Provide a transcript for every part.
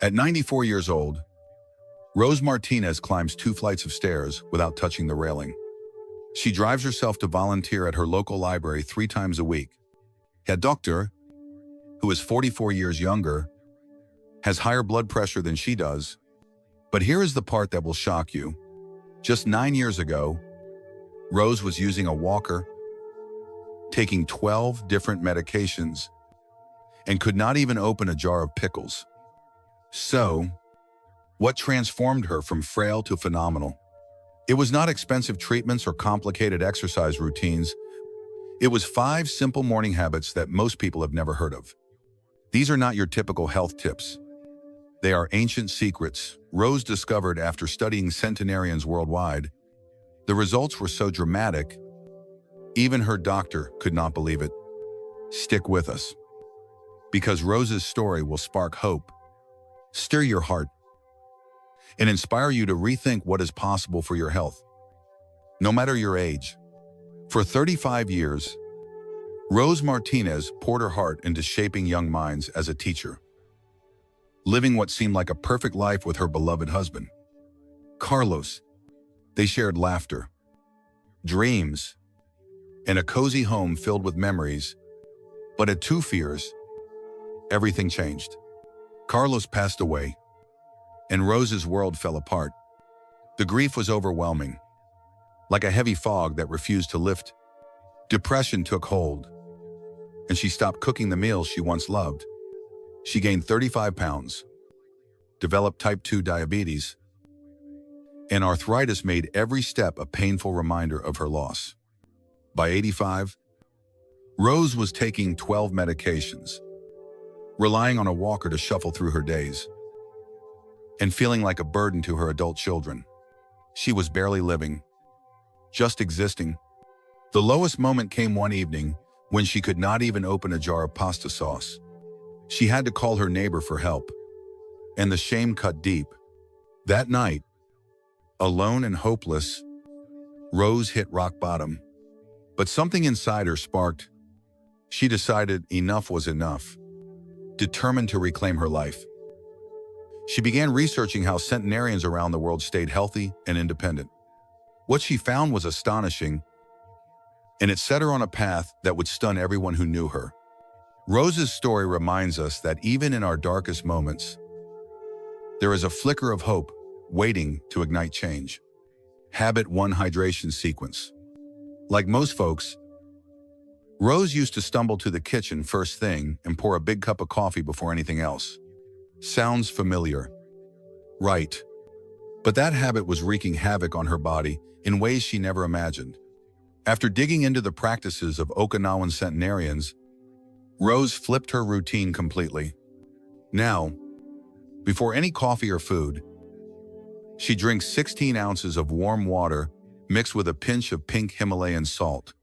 At 94 years old, Rose Martinez climbs 2 flights of stairs without touching the railing. She drives herself to volunteer at her local library 3 times a week. Her doctor, who is 44 years younger, has higher blood pressure than she does. But here is the part that will shock you. Just 9 years ago, Rose was using a walker, taking 12 different medications, and could not even open a jar of pickles. So, what transformed her from frail to phenomenal? It was not expensive treatments or complicated exercise routines. It was 5 simple morning habits that most people have never heard of. These are not your typical health tips. They are ancient secrets Rose discovered after studying centenarians worldwide. The results were so dramatic, even her doctor could not believe it. Stick with us, because Rose's story will spark hope, stir your heart, and inspire you to rethink what is possible for your health, no matter your age. For 35 years, Rose Martinez poured her heart into shaping young minds as a teacher, living what seemed like a perfect life with her beloved husband, Carlos. They shared laughter, dreams, and a cozy home filled with memories. But at 2 years, everything changed. Carlos passed away, and Rose's world fell apart. The grief was overwhelming, like a heavy fog that refused to lift. Depression took hold, and she stopped cooking the meals she once loved. She gained 35 pounds, developed type 2 diabetes, and arthritis made every step a painful reminder of her loss. By 85, Rose was taking 12 medications, relying on a walker to shuffle through her days, and feeling like a burden to her adult children. She was barely living, just existing. The lowest moment came one evening when she could not even open a jar of pasta sauce. She had to call her neighbor for help, and the shame cut deep. That night, alone and hopeless, Rose hit rock bottom. But something inside her sparked. She decided enough was enough, determined to reclaim her life. She began researching how centenarians around the world stayed healthy and independent. What she found was astonishing, and it set her on a path that would stun everyone who knew her. Rose's story reminds us that even in our darkest moments, there is a flicker of hope waiting to ignite change. Habit 1: hydration sequence. Like most folks, Rose used to stumble to the kitchen first thing and pour a big cup of coffee before anything else. Sounds familiar, right? But that habit was wreaking havoc on her body in ways she never imagined. After digging into the practices of Okinawan centenarians, Rose flipped her routine completely. Now, before any coffee or food, she drinks 16 ounces of warm water mixed with a pinch of pink Himalayan salt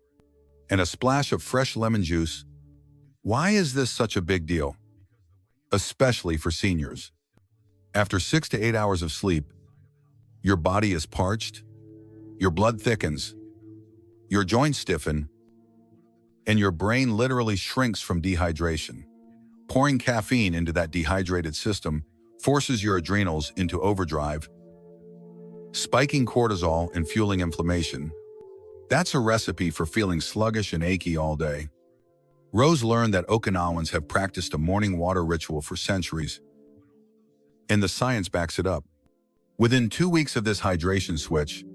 and a splash of fresh lemon juice. Why is this such a big deal? Especially for seniors. After 6 to 8 hours of sleep, your body is parched, your blood thickens, your joints stiffen, and your brain literally shrinks from dehydration. Pouring caffeine into that dehydrated system forces your adrenals into overdrive, spiking cortisol and fueling inflammation. That's a recipe for feeling sluggish and achy all day. Rose learned that Okinawans have practiced a morning water ritual for centuries, and the science backs it up. Within 2 weeks of this hydration switch,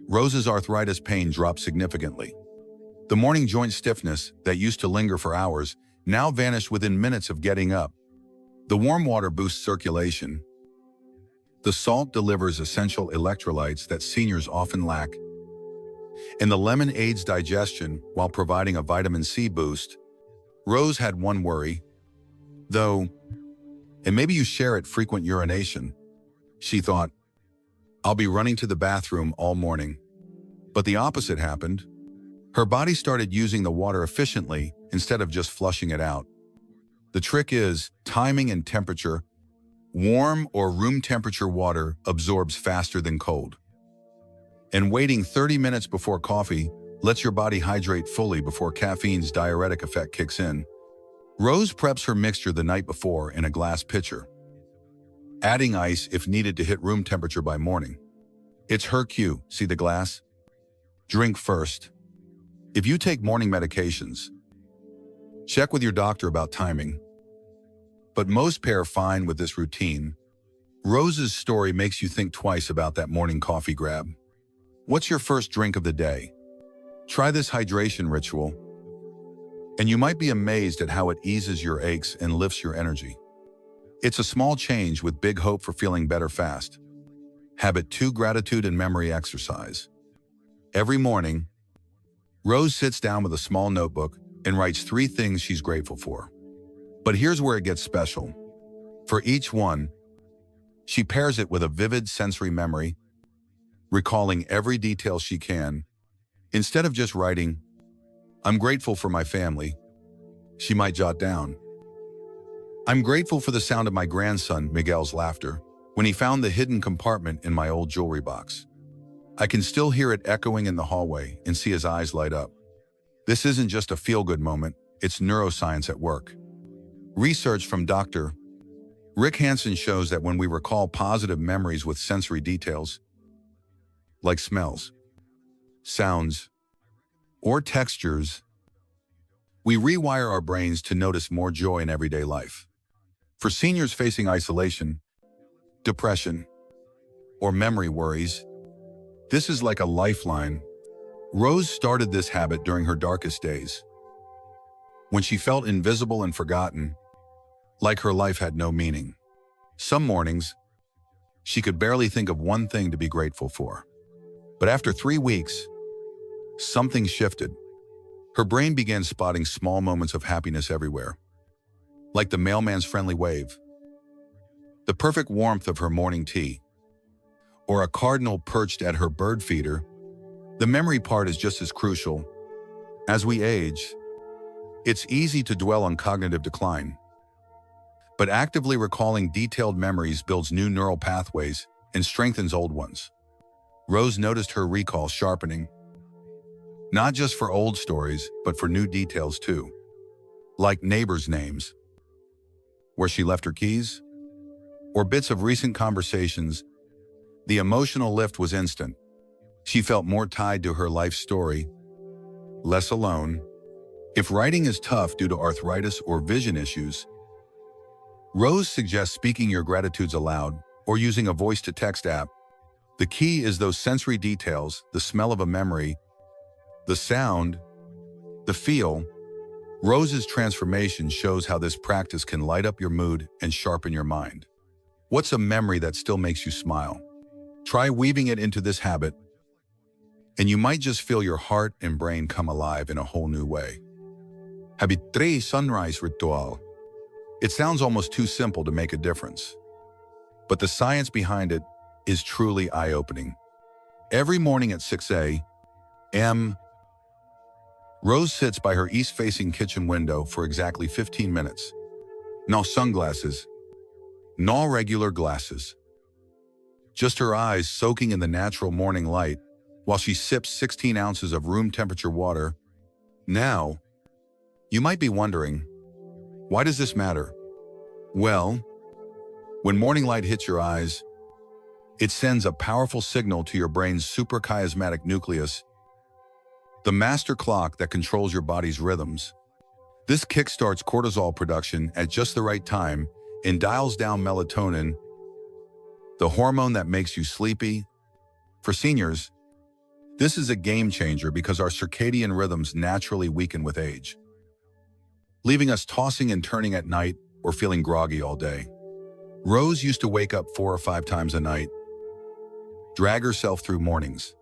Rose's arthritis pain dropped significantly. The morning joint stiffness that used to linger for hours now vanished within minutes of getting up. The warm water boosts circulation. The salt delivers essential electrolytes that seniors often lack. And the lemon aids digestion while providing a vitamin C boost. Rose had one worry, though, and maybe you share it: frequent urination. She thought, I'll be running to the bathroom all morning. But the opposite happened. Her body started using the water efficiently instead of just flushing it out. The trick is timing and temperature. Warm or room temperature water absorbs faster than cold. And waiting 30 minutes before coffee lets your body hydrate fully before caffeine's diuretic effect kicks in. Rose preps her mixture the night before in a glass pitcher. adding ice if needed to hit room temperature by morning. It's her cue. See the glass? Drink first. If you take morning medications, check with your doctor about timing. But most pair fine with this routine. Rose's story makes you think twice about that morning coffee grab. What's your first drink of the day? Try this hydration ritual, and you might be amazed at how it eases your aches and lifts your energy. It's a small change with big hope for feeling better fast. Habit 2: Gratitude and memory exercise. Every morning, Rose sits down with a small notebook and writes 3 things she's grateful for. But here's where it gets special. For each one, she pairs it with a vivid sensory memory, recalling every detail she can. Instead of just writing, "I'm grateful for my family," she might jot down, "I'm grateful for the sound of my grandson Miguel's laughter when he found the hidden compartment in my old jewelry box. I can still hear it echoing in the hallway and see his eyes light up." This isn't just a feel-good moment, it's neuroscience at work. Research from Dr. Rick Hansen shows that when we recall positive memories with sensory details, like smells, sounds, or textures, we rewire our brains to notice more joy in everyday life. For seniors facing isolation, depression, or memory worries, this is like a lifeline. Rose started this habit during her darkest days, when she felt invisible and forgotten, like her life had no meaning. Some mornings, she could barely think of one thing to be grateful for. But after 3 weeks, something shifted. Her brain began spotting small moments of happiness everywhere, like the mailman's friendly wave, the perfect warmth of her morning tea, or a cardinal perched at her bird feeder. The memory part is just as crucial. As we age, it's easy to dwell on cognitive decline, but actively recalling detailed memories builds new neural pathways and strengthens old ones. Rose noticed her recall sharpening, not just for old stories, but for new details too, like neighbors' names, where she left her keys, or bits of recent conversations. The emotional lift was instant. She felt more tied to her life story, less alone. If writing is tough due to arthritis or vision issues, Rose suggests speaking your gratitudes aloud or using a voice-to-text app. The key is those sensory details: the smell of a memory, the sound, the feel. Rose's transformation shows how this practice can light up your mood and sharpen your mind. What's a memory that still makes you smile? Try weaving it into this habit, and you might just feel your heart and brain come alive in a whole new way. Habit 3: Sunrise Ritual. It sounds almost too simple to make a difference, but the science behind it is truly eye-opening. Every morning at 6 a.m., Rose sits by her east-facing kitchen window for exactly 15 minutes. No sunglasses, no regular glasses. Just her eyes soaking in the natural morning light while she sips 16 ounces of room-temperature water. Now, you might be wondering, why does this matter? Well, when morning light hits your eyes, it sends a powerful signal to your brain's suprachiasmatic nucleus, the master clock that controls your body's rhythms. This kickstarts cortisol production at just the right time and dials down melatonin, the hormone that makes you sleepy. For seniors, this is a game changer because our circadian rhythms naturally weaken with age, leaving us tossing and turning at night or feeling groggy all day. Rose used to wake up 4 or 5 times a night, drag herself through mornings,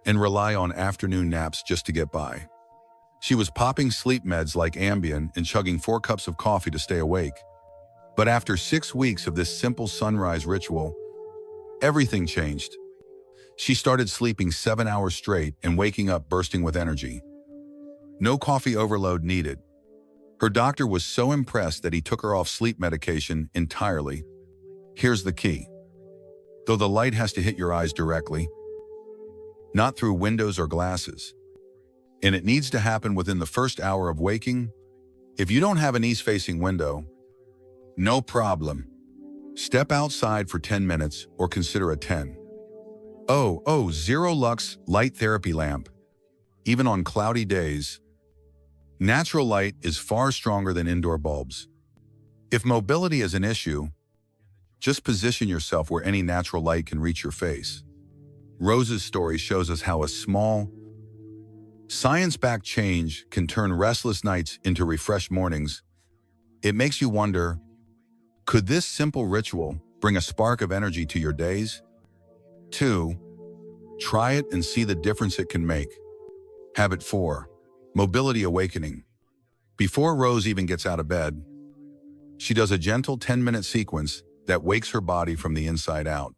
and rely on afternoon naps just to get by. She was popping sleep meds like Ambien and chugging 4 cups of coffee to stay awake. But after 6 weeks of this simple sunrise ritual, everything changed. She started sleeping 7 hours straight and waking up bursting with energy. No coffee overload needed. Her doctor was so impressed that he took her off sleep medication entirely. Here's the key. Though the light has to hit your eyes directly, not through windows or glasses, and it needs to happen within the first hour of waking. If you don't have an east-facing window, no problem. Step outside for 10 minutes or consider a 10. Zero lux light therapy lamp. Even on cloudy days, natural light is far stronger than indoor bulbs. If mobility is an issue, just position yourself where any natural light can reach your face. Rose's story shows us how a small, science-backed change can turn restless nights into refreshed mornings. It makes you wonder, could this simple ritual bring a spark of energy to your days? 2. Try it and see the difference it can make. Habit 4. Mobility awakening. Before Rose even gets out of bed, she does a gentle 10-minute sequence that wakes her body from the inside out.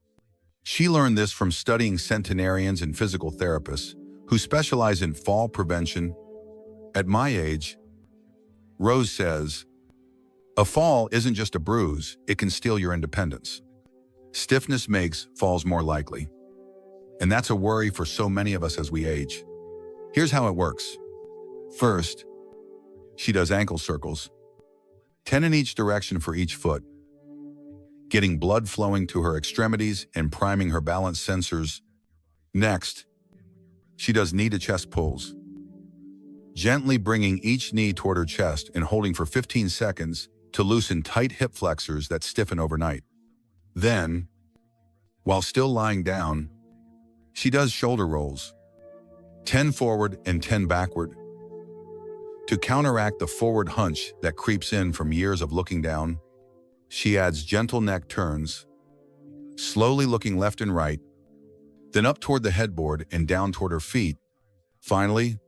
She learned this from studying centenarians and physical therapists who specialize in fall prevention. At my age, Rose says, a fall isn't just a bruise, it can steal your independence. Stiffness makes falls more likely. And that's a worry for so many of us as we age. Here's how it works. First, she does ankle circles, 10 in each direction for each foot, getting blood flowing to her extremities and priming her balance sensors. Next, she does knee-to-chest pulls, gently bringing each knee toward her chest and holding for 15 seconds to loosen tight hip flexors that stiffen overnight. Then, while still lying down, she does shoulder rolls, 10 forward and 10 backward. To counteract the forward hunch that creeps in from years of looking down, she adds gentle neck turns, slowly looking left and right, then up toward the headboard and down toward her feet. Finally,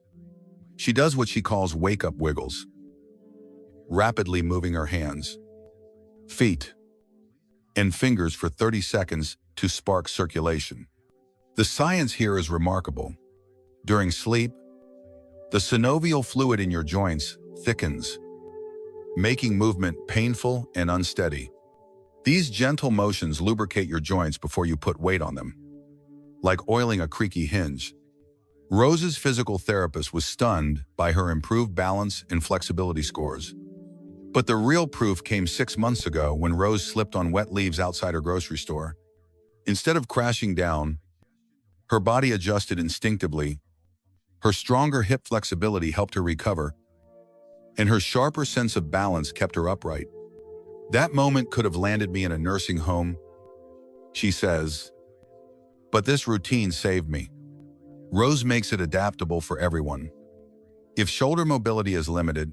she does what she calls wake-up wiggles, rapidly moving her hands, feet, and fingers for 30 seconds to spark circulation. The science here is remarkable. During sleep, the synovial fluid in your joints thickens, making movement painful and unsteady. These gentle motions lubricate your joints before you put weight on them, like oiling a creaky hinge. Rose's physical therapist was stunned by her improved balance and flexibility scores. But the real proof came 6 months ago when Rose slipped on wet leaves outside her grocery store. Instead of crashing down, her body adjusted instinctively. Her stronger hip flexibility helped her recover, and her sharper sense of balance kept her upright. That moment could have landed me in a nursing home, she says, but this routine saved me. Rose makes it adaptable for everyone. If shoulder mobility is limited,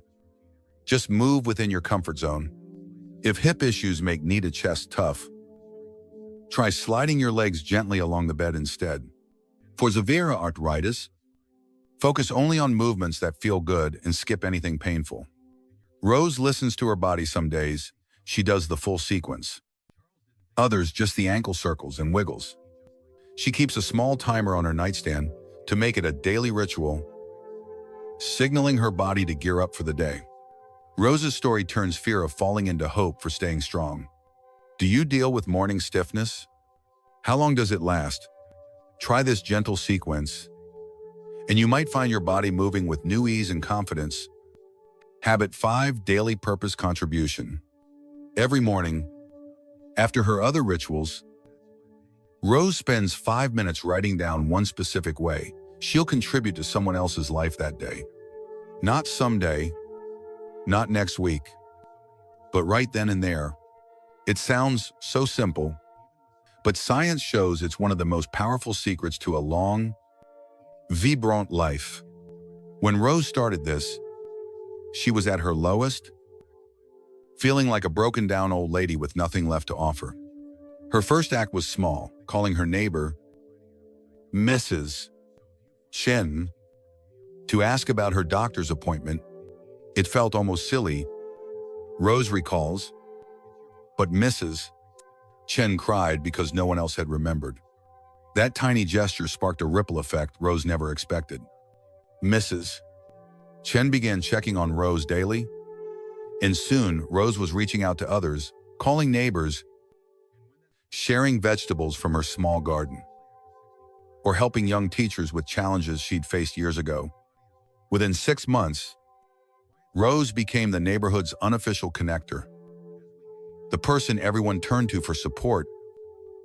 just move within your comfort zone. If hip issues make knee to chest tough, try sliding your legs gently along the bed instead. For severe arthritis, focus only on movements that feel good and skip anything painful. Rose listens to her body. Some days, she does the full sequence. Others, just the ankle circles and wiggles. She keeps a small timer on her nightstand to make it a daily ritual, signaling her body to gear up for the day. Rose's story turns fear of falling into hope for staying strong. Do you deal with morning stiffness? How long does it last? Try this gentle sequence, and you might find your body moving with new ease and confidence. Habit 5. Daily purpose contribution. Every morning, after her other rituals, Rose spends 5 minutes writing down one specific way she'll contribute to someone else's life that day. Not someday, not next week, but right then and there. It sounds so simple, but science shows it's one of the most powerful secrets to a long, vibrant life. When Rose started this, she was at her lowest, feeling like a broken down old lady with nothing left to offer. Her first act was small, calling her neighbor, Mrs. Chen, to ask about her doctor's appointment. It felt almost silly, Rose recalls, but Mrs. Chen cried because no one else had remembered. That tiny gesture sparked a ripple effect Rose never expected. Mrs. Chen began checking on Rose daily, and soon Rose was reaching out to others, calling neighbors, sharing vegetables from her small garden, or helping young teachers with challenges she'd faced years ago. Within 6 months, Rose became the neighborhood's unofficial connector. the person everyone turned to for support.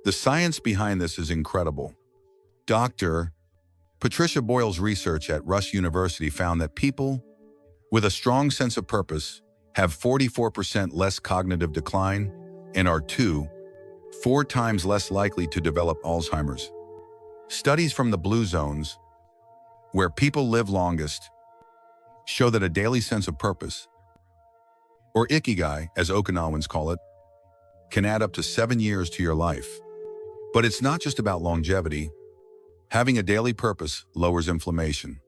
The science behind this is incredible. Dr. Patricia Boyle's research at Rush University found that people with a strong sense of purpose have 44% less cognitive decline and are 4 times less likely to develop Alzheimer's. Studies from the blue zones, where people live longest, show that a daily sense of purpose, or ikigai, as Okinawans call it, can add up to 7 years to your life. But it's not just about longevity. Having a daily purpose lowers inflammation,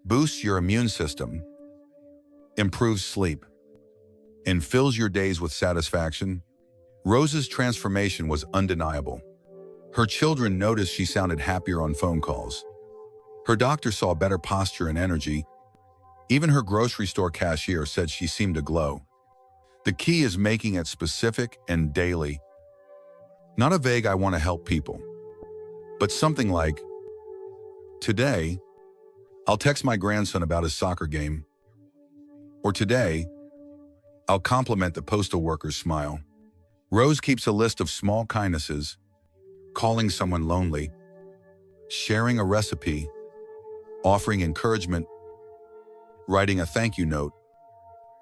boosts your immune system, improves sleep, and fills your days with satisfaction. Rose's transformation was undeniable. Her children noticed she sounded happier on phone calls. Her doctor saw better posture and energy. Even her grocery store cashier said she seemed to glow. The key is making it specific and daily. Not a vague "I want to help people," but something like, "Today, I'll text my grandson about his soccer game," or "Today, I'll compliment the postal worker's smile." Rose keeps a list of small kindnesses: calling someone lonely, sharing a recipe, offering encouragement, writing a thank you note,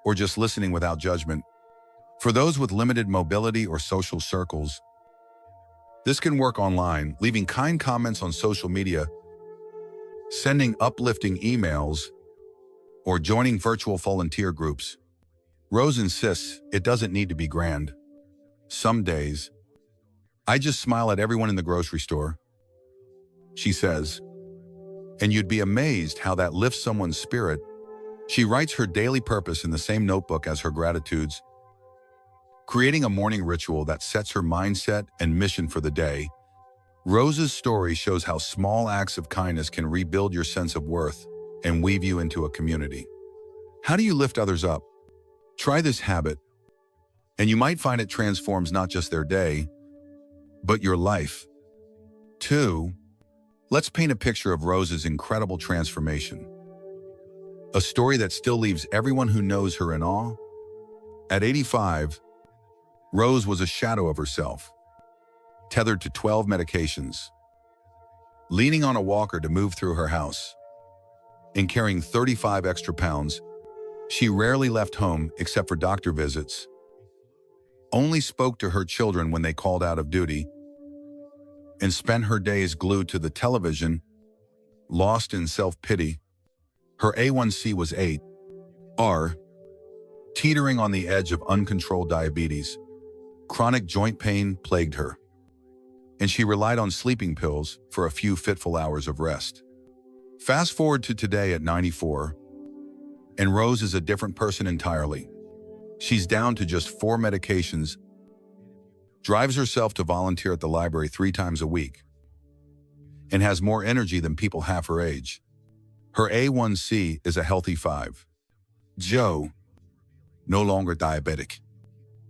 or just listening without judgment. For those with limited mobility or social circles, this can work online, leaving kind comments on social media, sending uplifting emails, or joining virtual volunteer groups. Rose insists it doesn't need to be grand. Some days, "I just smile at everyone in the grocery store," she says, and you'd be amazed how that lifts someone's spirit. She writes her daily purpose in the same notebook as her gratitudes, creating a morning ritual that sets her mindset and mission for the day. Rose's story shows how small acts of kindness can rebuild your sense of worth and weave you into a community. How do you lift others up? Try this habit, and you might find it transforms not just their day, but your life. 2. Let's paint a picture of Rose's incredible transformation. A story that still leaves everyone who knows her in awe. At 85, Rose was a shadow of herself, tethered to 12 medications, leaning on a walker to move through her house, and carrying 35 extra pounds. She rarely left home except for doctor visits, only spoke to her children when they called out of duty, and spent her days glued to the television, lost in self-pity. Her A1C was 8, teetering on the edge of uncontrolled diabetes. Chronic joint pain plagued her, and she relied on sleeping pills for a few fitful hours of rest. Fast forward to today at 94, and Rose is a different person entirely. She's down to just 4 medications, drives herself to volunteer at the library 3 times a week, and has more energy than people half her age. Her A1C is a healthy 5. Joe, no longer diabetic.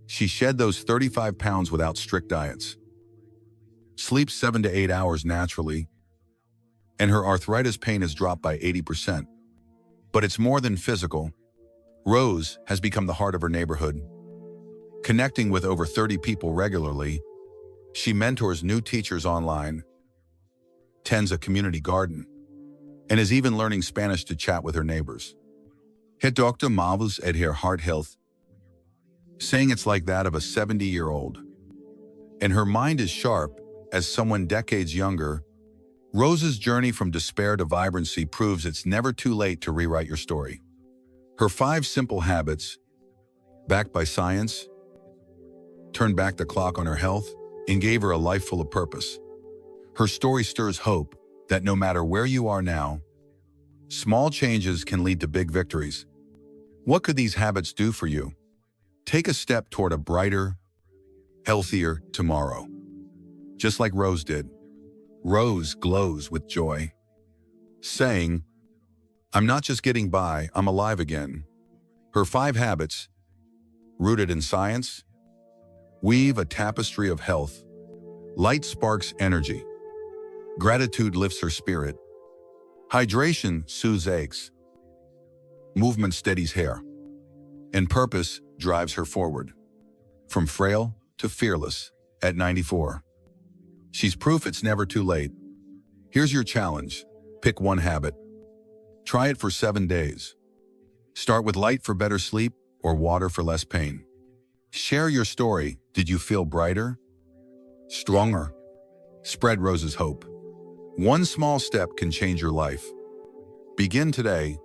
She shed those 35 pounds without strict diets, sleeps 7 to 8 hours naturally, and her arthritis pain has dropped by 80%. But it's more than physical. Rose has become the heart of her neighborhood. Connecting with over 30 people regularly, she mentors new teachers online, tends a community garden, and is even learning Spanish to chat with her neighbors. Her doctor marvels at her heart health, saying it's like that of a 70-year-old. And her mind is sharp as someone decades younger. Rose's journey from despair to vibrancy proves it's never too late to rewrite your story. Her 5 simple habits, backed by science, turned back the clock on her health and gave her a life full of purpose. Her story stirs hope that no matter where you are now, small changes can lead to big victories. What could these habits do for you? Take a step toward a brighter, healthier tomorrow. Just like Rose did. Rose glows with joy, saying, "I'm not just getting by, I'm alive again." Her 5 habits, rooted in science, weave a tapestry of health. Light sparks energy. Gratitude lifts her spirit. Hydration soothes aches. Movement steadies hair. And purpose drives her forward. from frail to fearless at 94. She's proof it's never too late. Here's your challenge. Pick one habit. Try it for 7 days. Start with light for better sleep or water for less pain. Share your story. Did you feel brighter? Stronger? Spread Rose's hope. One small step can change your life. Begin today